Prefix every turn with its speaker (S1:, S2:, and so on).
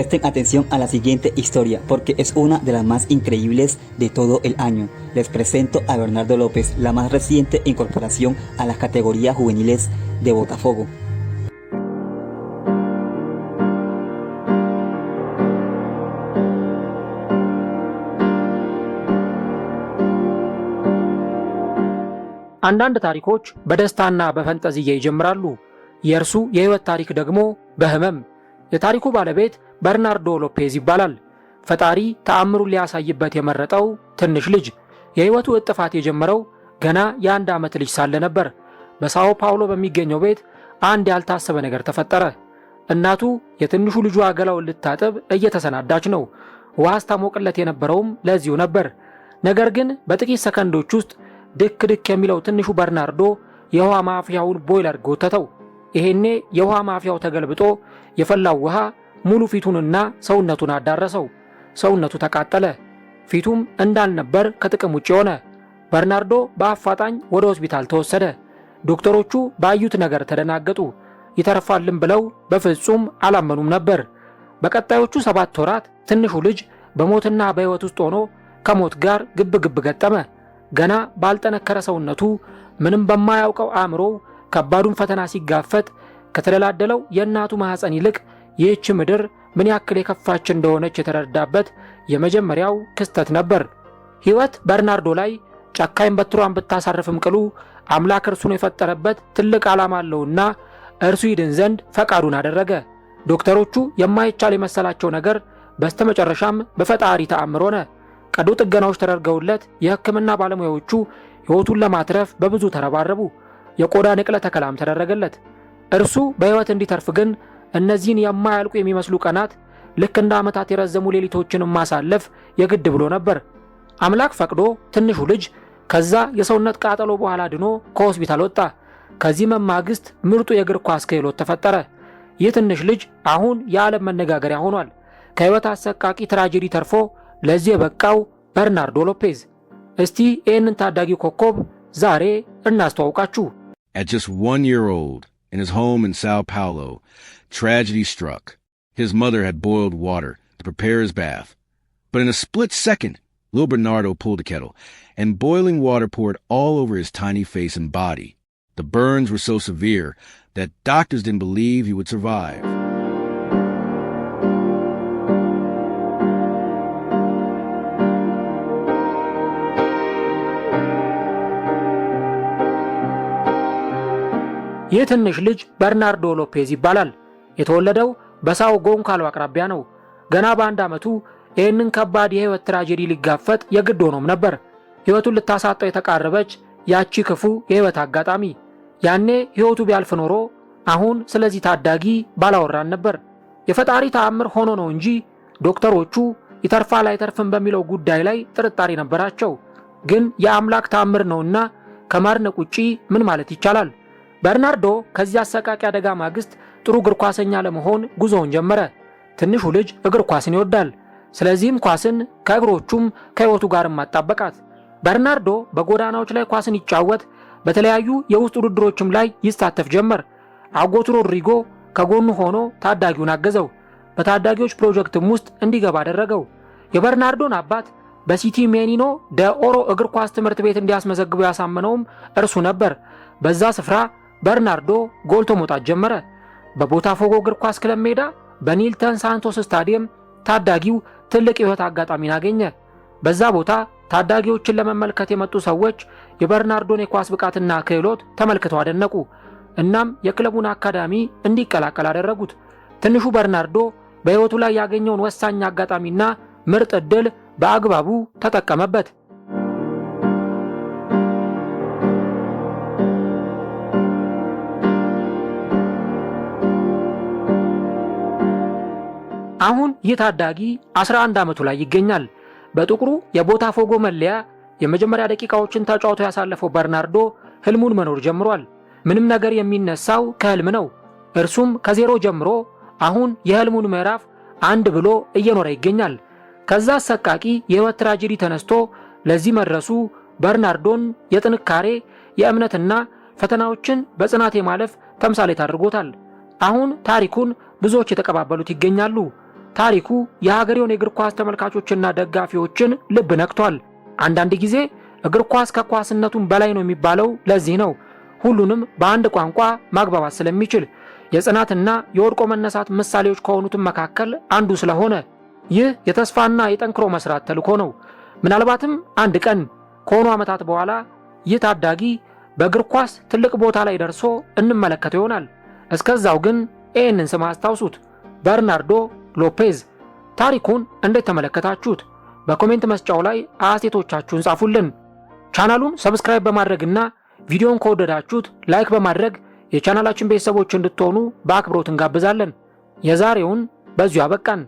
S1: Presten atención a la siguiente historia porque es una de las más increíbles de todo el año. Les presento a Bernardo López, la más reciente incorporación a las categorías juveniles de Botafogo.
S2: አንዳንድ ታሪኮች በደስታና በፈንጠዝያ ይጀምራሉ። የእርሱ የህይወት ታሪክ ደግሞ በህመም። የታሪኩ ባለቤት በርናርዶ ሎፔዝ ይባላል። ፈጣሪ ተአምሩን ሊያሳይበት የመረጠው ትንሽ ልጅ። የህይወቱ እጥፋት የጀመረው ገና የ1 ዓመት ልጅ ሳለ ነበር። በሳኦ ፓውሎ በሚገኘው ቤት አንድ ያልታሰበ ነገር ተፈጠረ። እናቱ የትንሹ ልጇ ገላውን ልታጠብ እየተሰናዳች ነው። ውሃ ስታሞቅለት የነበረውም ለዚሁ ነበር። ነገር ግን በጥቂት ሰከንዶች ውስጥ ድክ ድክ የሚለው ትንሹ በርናርዶ የውሃ ማፍያውን ቦይለር ጎተተው። ይሄኔ የውሃ ማፍያው ተገልብጦ የፈላው ውሃ ሙሉ ፊቱንና ሰውነቱን አዳረሰው። ሰውነቱ ተቃጠለ። ፊቱም እንዳልነበር ከጥቅም ውጭ ሆነ። በርናርዶ በአፋጣኝ ወደ ሆስፒታል ተወሰደ። ዶክተሮቹ ባዩት ነገር ተደናገጡ። ይተርፋልም ብለው በፍጹም አላመኑም ነበር። በቀጣዮቹ 7 ወራት ትንሹ ልጅ በሞትና በሕይወት ውስጥ ሆኖ ከሞት ጋር ግብ ግብ ገጠመ። ገና ባልጠነከረ ሰውነቱ ምንም በማያውቀው አእምሮው ከባዱን ፈተና ሲጋፈጥ ከተደላደለው የእናቱ ማህፀን ይልቅ ይህች ምድር ምን ያክል የከፋች እንደሆነች የተረዳበት የመጀመሪያው ክስተት ነበር። ሕይወት በርናርዶ ላይ ጨካኝ በትሯን ብታሳርፍም ቅሉ አምላክ እርሱን የፈጠረበት ትልቅ ዓላማ አለውና እርሱ ይድን ዘንድ ፈቃዱን አደረገ። ዶክተሮቹ የማይቻል የመሰላቸው ነገር በስተመጨረሻም በፈጣሪ ተአምር ሆነ። ቀዶ ጥገናዎች ተደርገውለት የሕክምና ባለሙያዎቹ ሕይወቱን ለማትረፍ በብዙ ተረባረቡ። የቆዳ ንቅለ ተከላም ተደረገለት። እርሱ በሕይወት እንዲተርፍ ግን እነዚህን የማያልቁ የሚመስሉ ቀናት ልክ እንደ ዓመታት የረዘሙ ሌሊቶችን ማሳለፍ የግድ ብሎ ነበር። አምላክ ፈቅዶ ትንሹ ልጅ ከዛ የሰውነት ቃጠሎ በኋላ ድኖ ከሆስፒታል ወጣ። ከዚህ ማግስት ምርጡ የእግር ኳስ ክህሎት ተፈጠረ። ይህ ትንሽ ልጅ አሁን የዓለም መነጋገሪያ ሆኗል። ከሕይወት አሰቃቂ ትራጀዲ ተርፎ ለዚህ የበቃው በርናርዶ ሎፔዝ። እስቲ ይህንን ታዳጊ ኮከብ ዛሬ እናስተዋውቃችሁ።
S3: At just 1 year old, in his home in Sao Paulo, tragedy struck. His mother had boiled water to prepare his bath. But in a split second, little Bernardo pulled a kettle, and boiling water poured all over his tiny face and body. The burns were so severe that doctors didn't believe he would survive.
S2: ይህ ትንሽ ልጅ በርናርዶ ሎፔዝ ይባላል። የተወለደው በሳኦ ጎንካሎ አቅራቢያ ነው። ገና በ1 ዓመቱ ይህንን ከባድ የህይወት ትራጀዲ ሊጋፈጥ የግድ ሆኖም ነበር። ህይወቱን ልታሳጣው የተቃረበች ያቺ ክፉ የህይወት አጋጣሚ። ያኔ ህይወቱ ቢያልፍ ኖሮ አሁን ስለዚህ ታዳጊ ባላወራን ነበር። የፈጣሪ ተአምር ሆኖ ነው እንጂ ዶክተሮቹ ይተርፋል አይተርፍም በሚለው ጉዳይ ላይ ጥርጣሬ ነበራቸው። ግን የአምላክ ተአምር ነውና ከማድነቅ ውጪ ምን ማለት ይቻላል? በርናርዶ ከዚህ አሰቃቂ አደጋ ማግስት ጥሩ እግር ኳሰኛ ለመሆን ጉዞውን ጀመረ። ትንሹ ልጅ እግር ኳስን ይወዳል። ስለዚህም ኳስን ከእግሮቹም ከህይወቱ ጋርም አጣበቃት። በርናርዶ በጎዳናዎች ላይ ኳስን ይጫወት፣ በተለያዩ የውስጥ ውድድሮችም ላይ ይሳተፍ ጀመር። አጎቱ ሮድሪጎ ከጎኑ ሆኖ ታዳጊውን አገዘው። በታዳጊዎች ፕሮጀክትም ውስጥ እንዲገባ አደረገው። የበርናርዶን አባት በሲቲ ሜኒኖ ደ ኦሮ እግር ኳስ ትምህርት ቤት እንዲያስመዘግበው ያሳመነውም እርሱ ነበር። በዛ ስፍራ በርናርዶ ጎልቶ መውጣት ጀመረ። በቦታፎጎ እግር ኳስ ክለብ ሜዳ በኒልተን ሳንቶስ ስታዲየም ታዳጊው ትልቅ የህይወት አጋጣሚን አገኘ። በዛ ቦታ ታዳጊዎችን ለመመልከት የመጡ ሰዎች የበርናርዶን የኳስ ብቃትና ክህሎት ተመልክተው አደነቁ። እናም የክለቡን አካዳሚ እንዲቀላቀል አደረጉት። ትንሹ በርናርዶ በህይወቱ ላይ ያገኘውን ወሳኝ አጋጣሚና ምርጥ ዕድል በአግባቡ ተጠቀመበት። አሁን ይህ ታዳጊ 11 ዓመቱ ላይ ይገኛል። በጥቁሩ የቦታፎጎ መለያ የመጀመሪያ ደቂቃዎችን ተጫውቶ ያሳለፈው በርናርዶ ህልሙን መኖር ጀምሯል። ምንም ነገር የሚነሳው ከህልም ነው። እርሱም ከዜሮ ጀምሮ አሁን የህልሙን ምዕራፍ 1 ብሎ እየኖረ ይገኛል። ከዛ አሰቃቂ የህይወት ትራጀዲ ተነስቶ ለዚህ መድረሱ በርናርዶን የጥንካሬ የእምነትና ፈተናዎችን በጽናት የማለፍ ተምሳሌት አድርጎታል። አሁን ታሪኩን ብዙዎች የተቀባበሉት ይገኛሉ። ታሪኩ የሀገሬውን የእግር ኳስ ተመልካቾችና ደጋፊዎችን ልብ ነክቷል። አንዳንድ ጊዜ እግር ኳስ ከኳስነቱም በላይ ነው የሚባለው ለዚህ ነው። ሁሉንም በአንድ ቋንቋ ማግባባት ስለሚችል የጽናትና የወድቆ መነሳት ምሳሌዎች ከሆኑትም መካከል አንዱ ስለሆነ ይህ የተስፋና የጠንክሮ መስራት ተልዕኮ ነው። ምናልባትም አንድ ቀን ከሆኑ ዓመታት በኋላ ይህ ታዳጊ በእግር ኳስ ትልቅ ቦታ ላይ ደርሶ እንመለከተው ይሆናል። እስከዛው ግን ይህንን ስም አስታውሱት፣ በርናርዶ ሎፔዝ። ታሪኩን እንዴት ተመለከታችሁት? በኮሜንት መስጫው ላይ አስተያየቶቻችሁን ጻፉልን። ቻናሉን ሰብስክራይብ በማድረግና ቪዲዮን ከወደዳችሁት ላይክ በማድረግ የቻናላችን ቤተሰቦች እንድትሆኑ በአክብሮት እንጋብዛለን። የዛሬውን በዚሁ አበቃን።